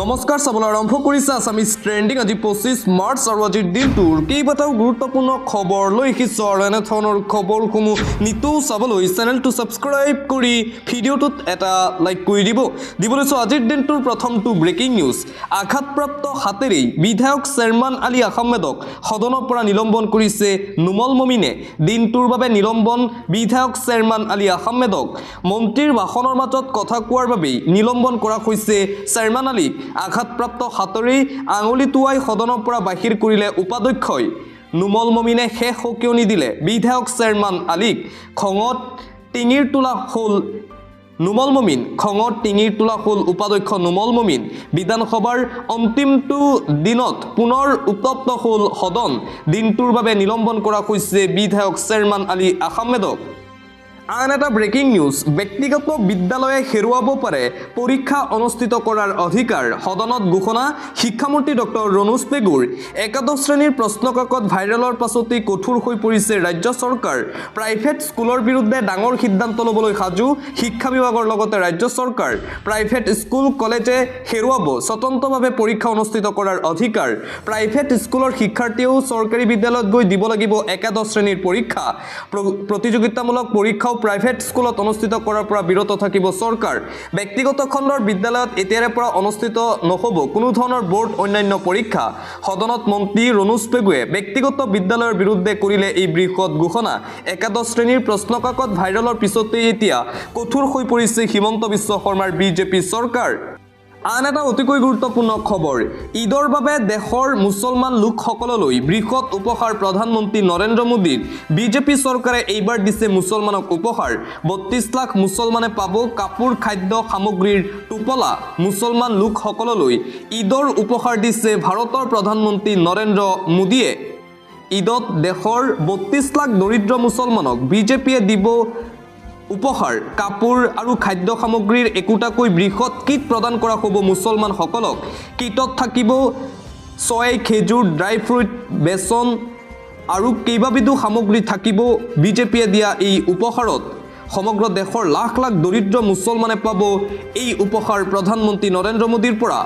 নমস্কাৰ চাবলৈ আৰম্ভ কৰিছে আছামিজ ট্ৰেণ্ডিং আজি 25 মাৰ্চ আৰু আজিৰ দিনটোৰ কেইবাটাও গুৰুত্বপূৰ্ণ খবৰ লৈ আহিছোঁ আৰু এনেধৰণৰ খবৰসমূহ নিতৌ চাবলৈ চেনেলটো ছাবস্ক্ৰাইব কৰি ভিডিঅ'টোত এটা লাইক কৰি দিবলৈ আজিৰ দিনটোৰ প্ৰথমটো ব্ৰেকিং নিউজ আঘাতপ্ৰাপ্ত হাতেৰেই বিধায়ক চেয়াৰমান আলী আহমেদক সদনৰ পৰা নিলম্বন কৰিছে নুমল মমিনে দিনটোৰ বাবে নিলম্বন বিধায়ক চেয়াৰমান আলী আহমেদক মন্ত্ৰীৰ ভাষণৰ মাজত কথা কোৱাৰ বাবে নিলম্বন কৰা হৈছে চেয়াৰমান আলী আঘাতপ্ৰাপ্ত হাতৰি আঙুলি টুৱাই সদনৰ পৰা বাহিৰ কৰিলে উপাধ্যক্ষই নুমল মমিনে শেষ সকিয়নি দিলে বিধায়ক চেয়াৰমান আলীক খঙত টিঙিৰ তোলা হ'ল নুমল মমিন খঙত টিঙিৰ তোলা হ'ল উপাধ্যক্ষ নুমল মমিন বিধানসভাৰ অন্তিমটো দিনত পুনৰ উত্তপ্ত হ'ল সদন দিনটোৰ বাবে নিলম্বন কৰা হৈছে বিধায়ক চেয়াৰমান আলী আহমেদক আন এটা ব্ৰেকিং নিউজ ব্যক্তিগত বিদ্যালয়ে হেৰুৱাব পাৰে পৰীক্ষা অনুষ্ঠিত কৰাৰ অধিকাৰ সদনত ঘোষণা শিক্ষামন্ত্ৰী ডক্টৰ ৰণোজ পেগুৰ একাদশ শ্ৰেণীৰ প্ৰশ্নকাকত ভাইৰেলৰ পাছতেই কঠোৰ হৈ পৰিছে ৰাজ্য চৰকাৰ প্ৰাইভেট স্কুলৰ বিৰুদ্ধে ডাঙৰ সিদ্ধান্ত ল'বলৈ সাজু শিক্ষা বিভাগৰ লগতে ৰাজ্য চৰকাৰ প্ৰাইভেট স্কুল কলেজে হেৰুৱাব স্বতন্ত্ৰভাৱে পৰীক্ষা অনুষ্ঠিত কৰাৰ অধিকাৰ প্ৰাইভেট স্কুলৰ শিক্ষাৰ্থীয়েও চৰকাৰী বিদ্যালয়ত গৈ দিব লাগিব একাদশ শ্ৰেণীৰ পৰীক্ষা প্ৰতিযোগিতামূলক পৰীক্ষা প্ৰাইভেট স্কুলত অনুষ্ঠিত কৰাৰ পৰা বিৰত থাকিব চৰকাৰ ব্যক্তিগত খণ্ডৰ বিদ্যালয়ত এতিয়াৰে পৰা অনুষ্ঠিত নহ'ব কোনো ধৰণৰ বোৰ্ড অন্যান্য পৰীক্ষা সদনত মন্ত্ৰী ৰণোজ পেগুৱে ব্যক্তিগত বিদ্যালয়ৰ বিৰুদ্ধে কৰিলে এই বৃহৎ ঘোষণা একাদশ শ্ৰেণীৰ প্ৰশ্নকাকত ভাইৰেলৰ পিছতেই এতিয়া কঠোৰ হৈ পৰিছে হিমন্ত বিশ্ব শৰ্মাৰ বিজেপি চৰকাৰ আন এটা অতিকৈ গুৰুত্বপূৰ্ণ খবৰ ঈদৰ বাবে দেশৰ মুছলমান লোকসকললৈ বৃহৎ উপহাৰ প্ৰধানমন্ত্ৰী নৰেন্দ্ৰ মোদীৰ বিজেপি চৰকাৰে এইবাৰ দিছে মুছলমানক উপহাৰ ৩২ লাখ মুছলমানে পাব কাপোৰ খাদ্য সামগ্ৰীৰ টোপলা মুছলমান লোকসকললৈ ঈদৰ উপহাৰ দিছে ভাৰতৰ প্ৰধানমন্ত্ৰী নৰেন্দ্ৰ মোদীয়ে ঈদত দেশৰ ৩২ লাখ দৰিদ্ৰ মুছলমানক বিজেপিয়ে দিব উপহাৰ কাপোৰ আৰু খাদ্য সামগ্ৰীৰ একোটাকৈ বৃহৎ কিট প্ৰদান কৰা হ'ব মুছলমানসকলক কিটত থাকিব ছয় খেজুৰ ড্ৰাই ফ্ৰুট বেচন আৰু কেইবাবিধো সামগ্ৰী থাকিব বিজেপিয়ে দিয়া এই উপহাৰত সমগ্ৰ দেশৰ লাখ লাখ দৰিদ্ৰ মুছলমানে পাব এই উপহাৰ প্ৰধানমন্ত্ৰী নৰেন্দ্ৰ মোদীৰ পৰা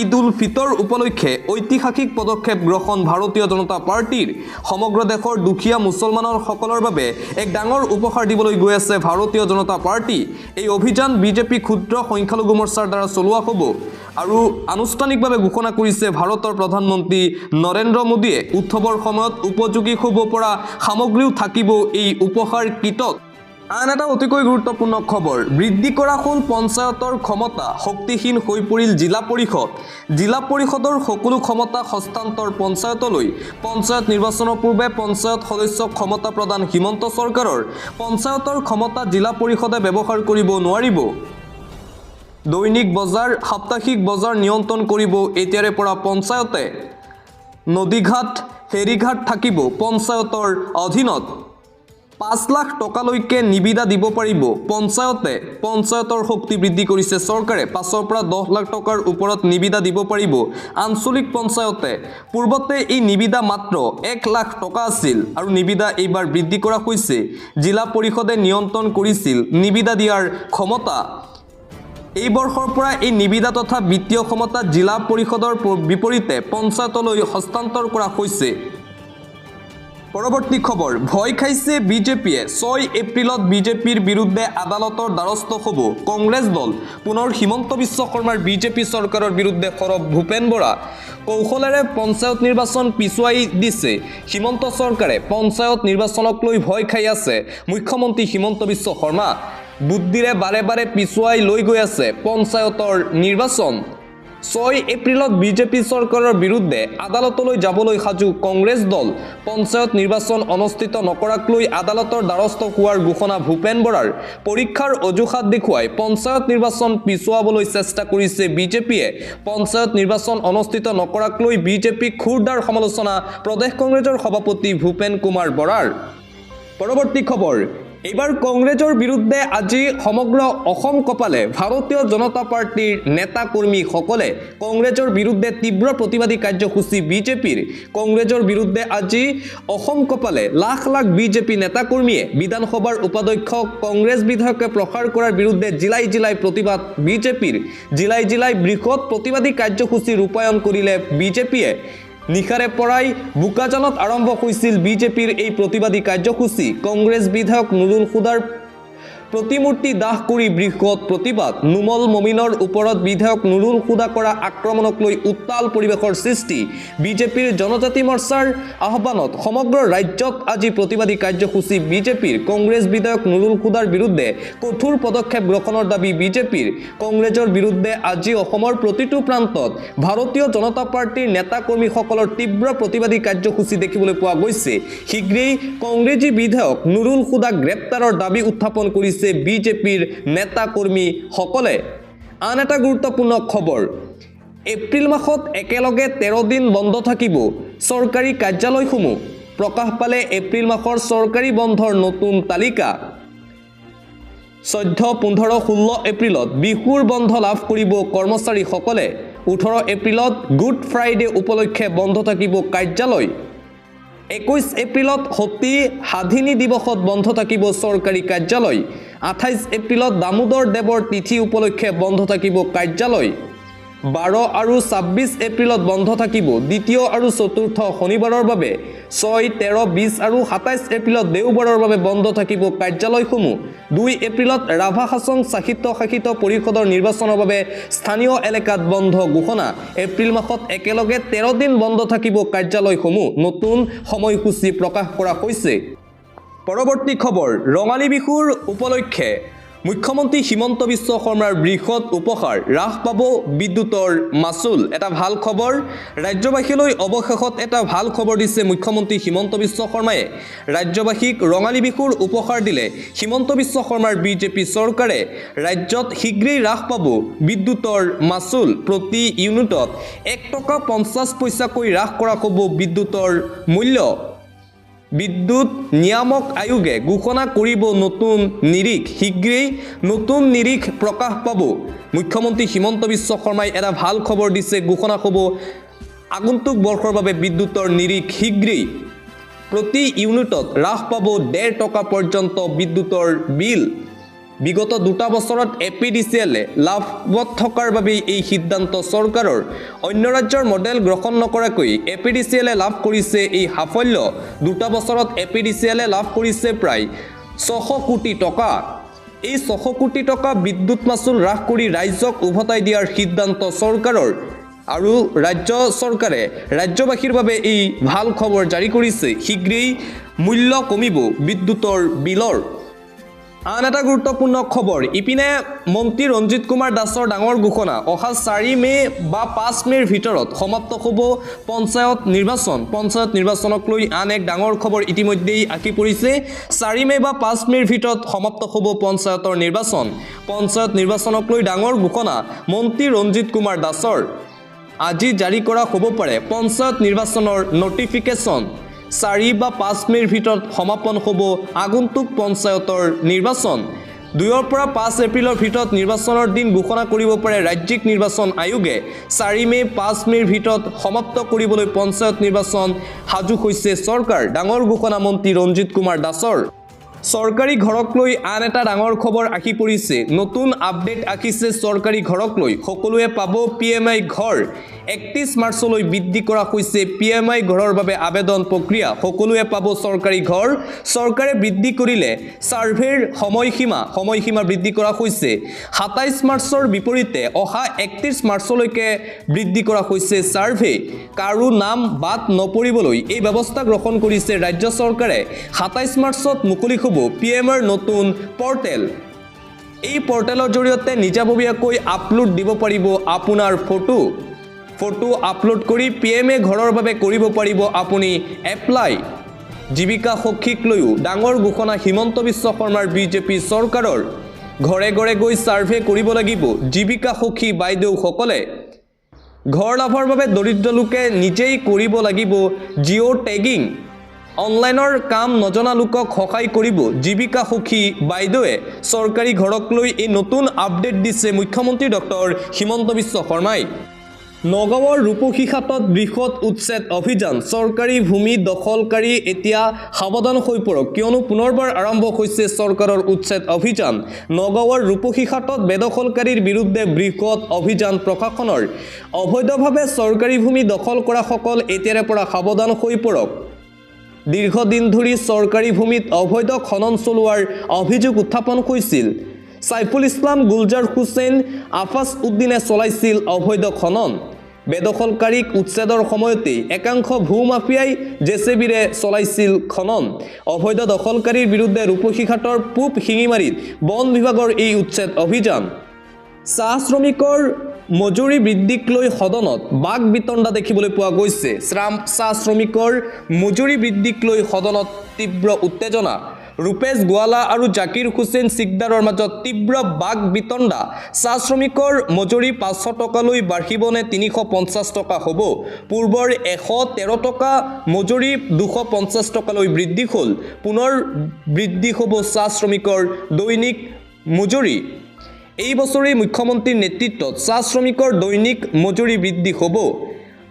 ঈদ উল ফিতৰ উপলক্ষে ঐতিহাসিক পদক্ষেপ গ্ৰহণ ভাৰতীয় জনতা পাৰ্টিৰ সমগ্ৰ দেশৰ দুখীয়া মুছলমানৰ সকলৰ বাবে এক ডাঙৰ উপহাৰ দিবলৈ গৈ আছে ভাৰতীয় জনতা পাৰ্টি এই অভিযান বিজেপি ক্ষুদ্ৰ সংখ্যালঘু মৰ্চাৰ দ্বাৰা চলোৱা হ'ব আৰু আনুষ্ঠানিকভাৱে ঘোষণা কৰিছে ভাৰতৰ প্ৰধানমন্ত্ৰী নৰেন্দ্ৰ মোদীয়ে উৎসৱৰ সময়ত উপযোগী হ'ব পৰা সামগ্ৰীও থাকিব এই উপহাৰ কিটত আন এটা অতিকৈ গুৰুত্বপূৰ্ণ খবৰ বৃদ্ধি কৰা হ'ল পঞ্চায়তৰ ক্ষমতা শক্তিহীন হৈ পৰিল জিলা পৰিষদৰ সকলো ক্ষমতা হস্তান্তৰ পঞ্চায়তলৈ পঞ্চায়ত নিৰ্বাচনৰ পূৰ্বে পঞ্চায়ত সদস্যক ক্ষমতা প্ৰদান হিমন্ত চৰকাৰৰ পঞ্চায়তৰ ক্ষমতা জিলা পৰিষদে ব্যৱহাৰ কৰিব নোৱাৰিব দৈনিক বজাৰ সাপ্তাহিক বজাৰ নিয়ন্ত্ৰণ কৰিব এতিয়াৰে পৰা পঞ্চায়তে নদীঘাট হেৰিঘাট থাকিব পঞ্চায়তৰ অধীনত ৫ লাখ টকালৈকে নিবিদা দিব পাৰিব পঞ্চায়তৰ শক্তি বৃদ্ধি কৰিছে চৰকাৰে ৫ৰ পৰা ১০ লাখ টকাৰ ওপৰত নিবিদা দিব পাৰিব আঞ্চলিক পঞ্চায়তে পূৰ্বতে এই নিবিদা মাত্ৰ ১ লাখ টকা আছিল আৰু নিবিদা এইবাৰ বৃদ্ধি কৰা হৈছে জিলা পৰিষদে নিয়ন্ত্ৰণ কৰিছিল নিবিদা দিয়াৰ ক্ষমতা এই বৰ্ষৰ পৰা এই নিবিদা তথা বিত্তীয় ক্ষমতা জিলা পৰিষদৰ বিপৰীতে পঞ্চায়তলৈ হস্তান্তৰ কৰা হৈছে পৰৱৰ্তী খবৰ ভয় খাইছে বিজেপিয়ে ৬ এপ্ৰিলত বিজেপিৰ বিৰুদ্ধে আদালতৰ দ্বাৰস্থ হ'ব কংগ্ৰেছ দল পুনৰ হিমন্ত বিশ্ব শৰ্মাৰ বিজেপি চৰকাৰৰ বিৰুদ্ধে সৰব ভূপেন বৰা কৌশলেৰে পঞ্চায়ত নিৰ্বাচন পিছুৱাই দিছে হিমন্ত চৰকাৰে পঞ্চায়ত নিৰ্বাচনক লৈ ভয় খাই আছে মুখ্যমন্ত্ৰী হিমন্ত বিশ্ব শৰ্মা বুদ্ধিৰে বাৰে বাৰে পিছুৱাই লৈ গৈ আছে পঞ্চায়তৰ নিৰ্বাচন ৬ এপ্ৰিলত বিজেপি চৰকাৰৰ বিৰুদ্ধে আদালতলৈ যাবলৈ সাজু কংগ্ৰেছ দল পঞ্চায়ত নিৰ্বাচন অনুষ্ঠিত নকৰাক লৈ আদালতৰ দ্বাৰস্থ হোৱাৰ ঘোষণা ভূপেন বৰাৰ পৰীক্ষাৰ অজুহাত দেখুৱাই পঞ্চায়ত নিৰ্বাচন পিছুৱাবলৈ চেষ্টা কৰিছে বিজেপিয়ে পঞ্চায়ত নিৰ্বাচন অনুষ্ঠিত নকৰাক লৈ বিজেপিক খুৰদাৰ সমালোচনা প্ৰদেশ কংগ্ৰেছৰ সভাপতি ভূপেন কুমাৰ বৰাৰ পৰৱৰ্তী খবৰ এইবাৰ কংগ্ৰেছৰ বিৰুদ্ধে আজি সমগ্ৰ অসম কপালে ভাৰতীয় জনতা পাৰ্টিৰ নেতা কৰ্মীসকলে কংগ্ৰেছৰ বিৰুদ্ধে তীব্ৰ প্ৰতিবাদী কাৰ্যসূচী বিজেপিৰ কংগ্ৰেছৰ বিৰুদ্ধে আজি অসম কপালে লাখ লাখ বিজেপি নেতা কৰ্মীয়ে বিধানসভাৰ উপাধ্যক্ষ কংগ্ৰেছ বিধায়কে প্ৰসাৰ কৰাৰ বিৰুদ্ধে জিলাই জিলাই প্ৰতিবাদ বিজেপিৰ জিলাই জিলাই বৃহৎ প্ৰতিবাদী কাৰ্যসূচী ৰূপায়ণ কৰিলে বিজেপিয়ে নিশাৰে পৰাই বুকাজানত আৰম্ভ হৈছিল বিজেপিৰ এই প্ৰতিবাদী কাৰ্যসূচী কংগ্ৰেছ বিধায়ক নুৰুল হুদাৰ প্ৰতিমূৰ্তি দাহ কৰি বৃহৎ প্ৰতিবাদ নুমল মমিনৰ ওপৰত বিধায়ক নুৰুল হুদা কৰা আক্ৰমণক লৈ উত্তাল পৰিৱেশৰ সৃষ্টি বিজেপিৰ জনজাতি মৰ্চাৰ আহ্বানত সমগ্ৰ ৰাজ্যত আজি প্ৰতিবাদী কাৰ্যসূচী বিজেপিৰ কংগ্ৰেছ বিধায়ক নুৰুল হুদাৰ বিৰুদ্ধে কঠোৰ পদক্ষেপ গ্ৰহণৰ দাবী বিজেপিৰ কংগ্ৰেছৰ বিৰুদ্ধে আজি অসমৰ প্ৰতিটো প্ৰান্তত ভাৰতীয় জনতা পাৰ্টিৰ নেতা কৰ্মীসকলৰ তীব্ৰ প্ৰতিবাদী কাৰ্যসূচী দেখিবলৈ পোৱা গৈছে শীঘ্ৰেই কংগ্ৰেছী বিধায়ক নুৰুল হুদাক গ্ৰেপ্তাৰৰ দাবী উত্থাপন কৰিছে বিজেপিৰ নেতা কৰ্মীসকলে আন এটা গুৰুত্বপূৰ্ণ খবৰ এপ্ৰিল মাহত একেলগে 13 দিন বন্ধ থাকিব চৰকাৰী কাৰ্যালয়সমূহ প্ৰকাশ পালে এপ্ৰিল মাহৰ চৰকাৰী বন্ধৰ নতুন তালিকা 14, 15, 16 এপ্ৰিলত বিহুৰ বন্ধ লাভ কৰিব কৰ্মচাৰীসকলে 18 এপ্ৰিলত গুড ফ্ৰাইডে উপলক্ষে বন্ধ থাকিব কাৰ্যালয় 21 এপ্ৰিলত সতী সাধিনী দিৱসত বন্ধ থাকিব চৰকাৰী কাৰ্যালয় 28 এপ্ৰিলত দামোদৰ দেৱৰ তিথি উপলক্ষে বন্ধ থাকিব কাৰ্যালয় 12 আৰু 26 এপ্ৰিলত বন্ধ থাকিব দ্বিতীয় আৰু চতুৰ্থ শনিবাৰৰ বাবে 6, 13, 20 আৰু 27 এপ্ৰিলত দেওবাৰৰ বাবে বন্ধ থাকিব কাৰ্যালয়সমূহ 2 এপ্ৰিলত ৰাভা হাছং সাহিত্য শাসিত পৰিষদৰ নিৰ্বাচনৰ বাবে স্থানীয় এলেকাত বন্ধ ঘোষণা এপ্ৰিল মাহত একেলগে 13 দিন বন্ধ থাকিব কাৰ্যালয়সমূহ নতুন সময়সূচী প্ৰকাশ কৰা হৈছে পৰৱৰ্তী খবৰ ৰঙালী বিহুৰ উপলক্ষে মুখ্যমন্ত্ৰী হিমন্ত বিশ্ব শৰ্মাৰ বৃহৎ উপহাৰ হ্ৰাস পাব বিদ্যুতৰ মাচুল এটা ভাল খবৰ ৰাজ্যবাসীলৈ অৱশেষত এটা ভাল খবৰ দিছে মুখ্যমন্ত্ৰী হিমন্ত বিশ্ব শৰ্মায়ে ৰাজ্যবাসীক ৰঙালী বিহুৰ উপহাৰ দিলে হিমন্ত বিশ্ব শৰ্মাৰ বিজেপি চৰকাৰে ৰাজ্যত শীঘ্ৰেই হ্ৰাস পাব বিদ্যুতৰ মাচুল প্ৰতি ইউনিটত 1 টকা 50 পইচাকৈ হ্ৰাস কৰা হ'ব বিদ্যুতৰ মূল্য বিদ্যুৎ নিয়ামক আয়োগে ঘোষণা কৰিব নতুন নিৰিখ শীঘ্ৰেই নতুন নিৰিখ প্ৰকাশ পাব মুখ্যমন্ত্ৰী হিমন্ত বিশ্ব শৰ্মাই এটা ভাল খবৰ দিছে ঘোষণা হ'ব আগন্তুক বৰ্ষৰ বাবে বিদ্যুতৰ নিৰিখ শীঘ্ৰেই প্ৰতি ইউনিটত হ্ৰাস পাব 1.5 টকা পৰ্যন্ত বিদ্যুতৰ বিল বিগত 2 বছৰত এপিডিচিএলে লাভত থকাৰ বাবে এই সিদ্ধান্ত চৰকাৰৰ অন্য ৰাজ্যৰ মডেল গ্ৰহণ নকৰাকৈ এপিডিচিএলে লাভ কৰিছে এই সাফল্য 2 বছৰত এপিডিচিএলে লাভ কৰিছে প্ৰায় 600 কোটি টকা এই 600 কোটি টকা বিদ্যুৎ মাচুল হ্ৰাস কৰি ৰাজ্যক উভতাই দিয়াৰ সিদ্ধান্ত চৰকাৰৰ আৰু ৰাজ্য চৰকাৰে ৰাজ্যবাসীৰ বাবে এই ভাল খবৰ জাৰি কৰিছে শীঘ্ৰেই মূল্য কমিব বিদ্যুতৰ বিলৰ আন এটা গুৰুত্বপূৰ্ণ খবৰ ইপিনে মন্ত্ৰী ৰঞ্জিত কুমাৰ দাসৰ ডাঙৰ ঘোষণা অহা 4 মে বা 5 মেৰ ভিতৰত সমাপ্ত হ'ব পঞ্চায়ত নিৰ্বাচনক লৈ আন এক ডাঙৰ খবৰ ইতিমধ্যেই আকি পৰিছে 4 মে বা 5 মেৰ ভিতৰত সমাপ্ত হ'ব পঞ্চায়তৰ নিৰ্বাচন পঞ্চায়ত নিৰ্বাচনক লৈ ডাঙৰ ঘোষণা মন্ত্ৰী ৰঞ্জিত কুমাৰ দাসৰ আজি জাৰি কৰা হ'ব পাৰে পঞ্চায়ত নিৰ্বাচনৰ নটিফিকেশ্যন 4 বা 5 মেৰ ভিতৰত সমাপন হ'ব আগন্তুক পঞ্চায়তৰ নিৰ্বাচন 2 পৰা 5 এপ্ৰিলৰ ভিতৰত নিৰ্বাচনৰ দিন ঘোষণা কৰিব পাৰে ৰাজ্যিক নিৰ্বাচন আয়োগে 4 মে 5 মেৰ ভিতৰত সমাপ্ত কৰিবলৈ পঞ্চায়ত নিৰ্বাচন সাজু হৈছে চৰকাৰ ডাঙৰ ঘোষণা মন্ত্ৰী ৰঞ্জিত কুমাৰ দাসৰ চৰকাৰী ঘৰক লৈ আন এটা ডাঙৰ খবৰ আহি পৰিছে নতুন আপডেট আহিছে চৰকাৰী ঘৰক লৈ সকলোৱে পাব পিএমআই ঘৰ 31 মাৰ্চলৈ বৃদ্ধি কৰা হৈছে পিএমআই ঘৰৰ বাবে আবেদন প্ৰক্ৰিয়া সকলোৱে পাব চৰকাৰী ঘৰ চৰকাৰে বৃদ্ধি কৰিলে সাৰ্ভেৰ সময়সীমা বৃদ্ধি কৰা হৈছে 27 মাৰ্চৰ বিপৰীতে অহা 31 মাৰ্চলৈকে বৃদ্ধি কৰা হৈছে সাৰ্ভে কাৰো নাম বাদ নপৰিবলৈ এই ব্যৱস্থা গ্ৰহণ কৰিছে ৰাজ্য চৰকাৰে 27 মাৰ্চত মুকলি হ'ব পিএমৰ নতুন পৰ্টেল এই পৰ্টেলৰ জৰিয়তে নিজাববীয়াকৈ আপলোড দিব পাৰিব আপোনাৰ ফটো আপলোড কৰি পিএমএ ঘৰৰ বাবে কৰিব পাৰিব আপুনি এপ্লাই জীৱিকা সখীক লৈও ডাঙৰ ঘোষণা হিমন্ত বিশ্ব শৰ্মাৰ বিজেপি চৰকাৰৰ ঘৰে ঘৰে গৈ সাৰ্ভে কৰিব লাগিব জীৱিকা সখী বাইদেউসকলে ঘৰ লাভৰ বাবে দৰিদ্ৰ লোকে নিজেই কৰিব লাগিব জিঅ' টেগিং অনলাইনৰ কাম নজনা লোকক সহায় কৰিব জীৱিকা সখী বাইদেৱে চৰকাৰী ঘৰক লৈ এই নতুন আপডেট দিছে মুখ্যমন্ত্ৰী ডক্টৰ হিমন্ত বিশ্ব শৰ্মাই নগাঁৱৰ ৰূপসীঘাটত বৃহৎ উচ্ছেদ অভিযান চৰকাৰী ভূমি দখলকাৰী এতিয়া সাৱধান হৈ পৰক কিয়নো পুনৰবাৰ আৰম্ভ হৈছে চৰকাৰৰ উচ্ছেদ অভিযান নগাঁৱৰ ৰূপসীঘাটত বেদখলকাৰীৰ বিৰুদ্ধে বৃহৎ অভিযান প্ৰশাসনৰ অবৈধভাৱে চৰকাৰী ভূমি দখল কৰাসকল এতিয়াৰে পৰা সাৱধান হৈ পৰক দীৰ্ঘদিন ধৰি চৰকাৰী ভূমিত অবৈধ খনন চলোৱাৰ অভিযোগ উত্থাপন হৈছিল সাইফুল ইছলাম গুলজাৰ হুছেইন আফাছ উদ্দিনে চলাইছিল অবৈধ খনন বেদখলকাৰীক উচ্ছেদৰ সময়তে একাংশ ভূমাফিয়াই জেচিবিৰে চলাইছিল খনন অবৈধ দখলকাৰীৰ বিৰুদ্ধে ৰূপসীঘাটৰ পূব শিঙিমাৰীত বন বিভাগৰ এই উচ্ছেদ অভিযান চাহ শ্ৰমিকৰ মজুৰি বৃদ্ধিক লৈ সদনত বাক বিতণ্ডা দেখিবলৈ পোৱা গৈছে চাহ শ্ৰমিকৰ মজুৰি বৃদ্ধিক লৈ সদনত তীব্ৰ উত্তেজনা ৰূপেশ গোৱালা আৰু জাকিৰ হুছেইন সিকদাৰৰ মাজত তীব্ৰ বাক বিতণ্ডা চাহ শ্ৰমিকৰ মজুৰি 500 টকালৈ বাঢ়িবনে 350 টকা হ'ব পূৰ্বৰ 113 টকা মজুৰি 250 টকালৈ বৃদ্ধি হ'ল পুনৰ বৃদ্ধি হ'ব চাহ শ্ৰমিকৰ দৈনিক মজুৰি এই বছৰে মুখ্যমন্ত্ৰীৰ নেতৃত্বত চাহ শ্ৰমিকৰ দৈনিক মজুৰি বৃদ্ধি হ'ব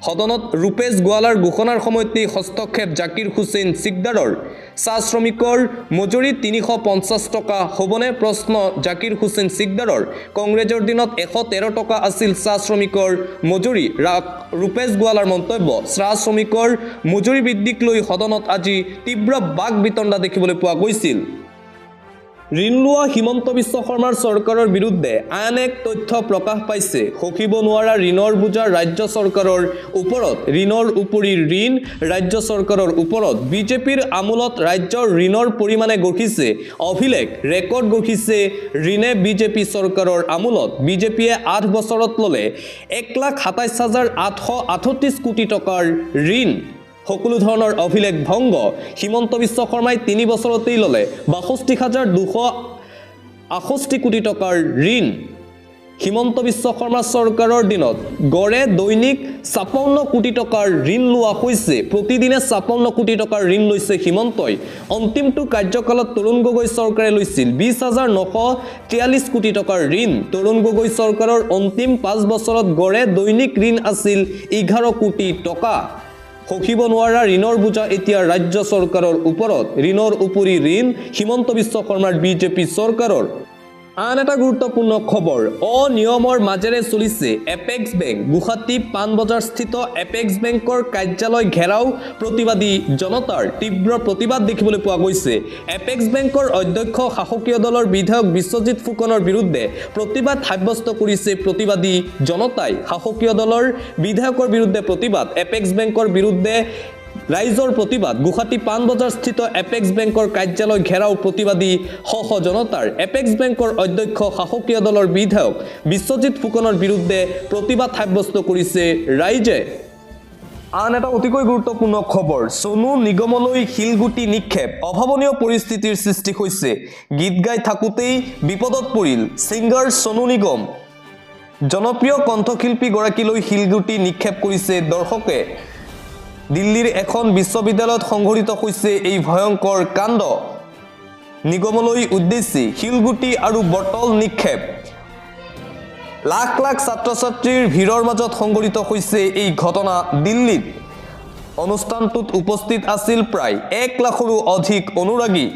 সদনত ৰূপেশ গোৱালাৰ ঘোষণাৰ সময়তে হস্তক্ষেপ জাকিৰ হুছেইন সিকদাৰৰ চাহ শ্ৰমিকৰ মজুৰি 350 টকা হ'বনে প্ৰশ্ন জাকিৰ হুছেইন সিকদাৰৰ কংগ্ৰেছৰ দিনত 113 টকা আছিল চাহ শ্ৰমিকৰ মজুৰি ৰূপেশ গোৱালাৰ মন্তব্য চাহ শ্ৰমিকৰ মজুৰি বৃদ্ধিক লৈ সদনত আজি তীব্ৰ বাক বিতণ্ডা দেখিবলৈ পোৱা গৈছিল ঋণ লোৱা হিমন্ত বিশ্ব শৰ্মাৰ চৰকাৰৰ বিৰুদ্ধে আন এক তথ্য প্ৰকাশ পাইছে সহিব নোৱাৰা ঋণৰ বোজা ৰাজ্য চৰকাৰৰ ওপৰত ঋণৰ উপৰি ঋণ ৰাজ্য চৰকাৰৰ ওপৰত বিজেপিৰ আমোলত ৰাজ্যৰ ঋণৰ পৰিমাণে গঢ়িছে অভিলেখ ৰেকৰ্ড গঢ়িছে ঋণে বিজেপি চৰকাৰৰ আমোলত বিজেপিয়ে 8 বছৰত ল'লে 1,27,838 কোটি টকাৰ ঋণ সকলো ধৰণৰ অভিলেখ ভংগ হিমন্ত বিশ্ব শৰ্মাই 3 বছৰতেই ল'লে 62,268 কোটি টকাৰ ঋণ হিমন্ত বিশ্ব শৰ্মা চৰকাৰৰ দিনত গড়ে দৈনিক 56 কোটি টকাৰ ঋণ লোৱা হৈছে প্ৰতিদিনে 56 কোটি টকাৰ ঋণ লৈছে হিমন্তই অন্তিমটো কাৰ্যকালত তৰুণ গগৈ চৰকাৰে লৈছিল 20,943 কোটি টকাৰ ঋণ তৰুণ গগৈ চৰকাৰৰ অন্তিম 5 বছৰত গড়ে দৈনিক ঋণ আছিল 11 কোটি টকা সহিব নোৱাৰা ঋণৰ বোজা এতিয়া ৰাজ্য চৰকাৰৰ ওপৰত ঋণৰ উপৰি ঋণ হিমন্ত বিশ্ব শৰ্মাৰ বিজেপি চৰকাৰৰ আন এটা গুৰুত্বপূৰ্ণ খবৰ অনিয়মৰ মাজেৰে চলিছে এপেক্স বেংক গুৱাহাটী পাণবজাৰ স্থিত এপেক্স বেংকৰ কাৰ্যালয় ঘেৰাও প্ৰতিবাদী জনতাৰ তীব্ৰ প্ৰতিবাদ দেখিবলৈ পোৱা গৈছে এপেক্স বেংকৰ অধ্যক্ষ শাসকীয় দলৰ বিধায়ক বিশ্বজিৎ ফুকনৰ বিৰুদ্ধে প্ৰতিবাদ সাব্যস্ত কৰিছে প্ৰতিবাদী জনতাই শাসকীয় দলৰ বিধায়কৰ বিৰুদ্ধে প্ৰতিবাদ এপেক্স বেংকৰ বিৰুদ্ধে ৰাইজৰ প্ৰতিবাদ গুৱাহাটী পাণবজাৰ স্থিত এপেক্স বেংকৰ কাৰ্যালয় ঘেৰাও প্ৰতিবাদী সহ জনতাৰ এপেক্স বেংকৰ অধ্যক্ষ শাসকীয় দলৰ বিধায়ক বিশ্বজিৎ ফুকনৰ বিৰুদ্ধে প্ৰতিবাদ সাব্যস্ত কৰিছে ৰাইজে আন এটা অতিকৈ গুৰুত্বপূৰ্ণ খবৰ সোনু নিগমলৈ শিলগুটি নিক্ষেপ অভাৱনীয় পৰিস্থিতিৰ সৃষ্টি হৈছে গীত গাই থাকোতেই বিপদত পৰিল সিংগাৰ সোনু নিগম জনপ্ৰিয় কণ্ঠশিল্পী গৰাকীলৈ শিলগুটি নিক্ষেপ কৰিছে দৰ্শকে দিল্লীৰ এখন বিশ্ববিদ্যালয়ত সংঘটিত হৈছে এই ভয়ংকৰ কাণ্ড নিগমলৈ উদ্দেশ্যি শিলগুটি আৰু বটল নিক্ষেপ লাখ লাখ ছাত্ৰ ছাত্ৰীৰ ভিৰৰ মাজত সংঘটিত হৈছে এই ঘটনা দিল্লীত অনুষ্ঠানটোত উপস্থিত আছিল প্ৰায় 1 লাখৰো অধিক অনুৰাগী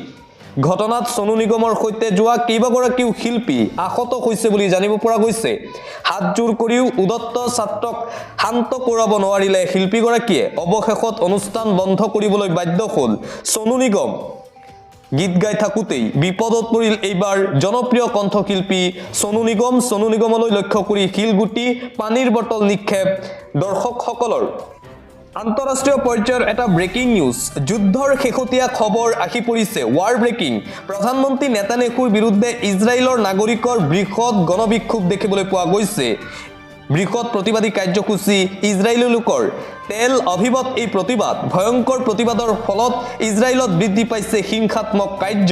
ঘটনাত সোনু নিগমৰ সৈতে যোৱা কেইবাগৰাকীও শিল্পী আহত হৈছে বুলি জানিব পৰা গৈছে হাত জোৰ কৰিও উদত্ত ছাত্ৰক শান্ত কৰাব নোৱাৰিলে শিল্পীগৰাকীয়ে অৱশেষত অনুষ্ঠান বন্ধ কৰিবলৈ বাধ্য হ'ল সোনু নিগম গীত গাই থাকোতেই বিপদত পৰিল এইবাৰ জনপ্ৰিয় কণ্ঠশিল্পী সোনু নিগমলৈ লক্ষ্য কৰি শিলগুটি পানীৰ বটল নিক্ষেপ দৰ্শকসকলৰ আন্তঃৰাষ্ট্ৰীয় পৰ্যায়ৰ এটা ব্ৰেকিং নিউজ যুদ্ধৰ শেহতীয়া খবৰ আহি পৰিছে ৱাৰ ব্ৰেকিং প্ৰধানমন্ত্ৰী নেতানিয়াহুৰ বিৰুদ্ধে ইজৰাইলৰ নাগৰিকৰ বৃহৎ গণবিক্ষোভ দেখিবলৈ পোৱা গৈছে বৃহৎ প্ৰতিবাদী কাৰ্যসূচী ইজৰাইলী লোকৰ তেল অভিবত এই প্ৰতিবাদ ভয়ংকৰ প্ৰতিবাদৰ ফলত ইজৰাইলত বৃদ্ধি পাইছে হিংসাত্মক কাৰ্য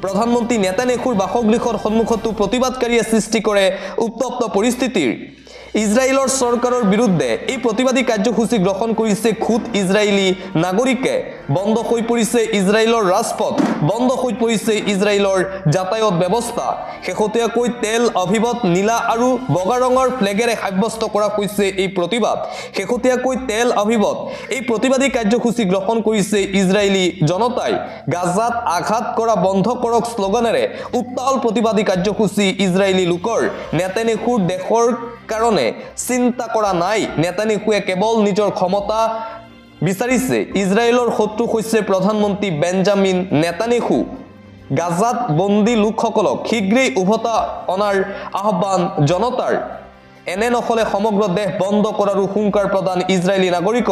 প্ৰধানমন্ত্ৰী নেতানিয়াহুৰ বাসগৃহৰ সন্মুখতো প্ৰতিবাদকাৰীয়ে সৃষ্টি কৰে উত্তপ্ত পৰিস্থিতিৰ ইজৰাইলৰ চৰকাৰৰ বিৰুদ্ধে এই প্ৰতিবাদী কাৰ্যসূচী গ্ৰহণ কৰিছে খুদ ইজৰাইলী নাগৰিকে বন্ধ হৈ পৰিছে ইজৰাইলৰ ৰাজপথ বন্ধ হৈ পৰিছে ইজৰাইলৰ যাতায়াত ব্যৱস্থা শেহতীয়াকৈ তেল অভিবত নীলা আৰু বগা ৰঙৰ ফ্লেগেৰে সাব্যস্ত কৰা হৈছে এই প্ৰতিবাদ শেহতীয়াকৈ তেল অভিবত এই প্ৰতিবাদী কাৰ্যসূচী গ্ৰহণ কৰিছে ইজৰাইলী জনতাই গাজাত আঘাত কৰা বন্ধ কৰক শ্লোগানেৰে উত্তাল প্ৰতিবাদী কাৰ্যসূচী ইজৰাইলী লোকৰ নেতানিয়াহুৰ দেশৰ কাৰণে চিন্তা কৰা নাই নেতানিয়াহুৱে কেৱল নিজৰ ক্ষমতা বিচাৰিছে ইজৰাইলৰ শত্ৰু হৈছে প্ৰধানমন্ত্ৰী বেঞ্জামিন নেতানিয়াহু গাজাত বন্দী লোকসকলক শীঘ্ৰেই উভতা অনাৰ আহ্বান জনতাৰ এনে নহলে সমগ্ৰ দেশ বন্ধ কৰাৰো হুংকাৰ প্ৰদান ইজৰাইলী নাগৰিক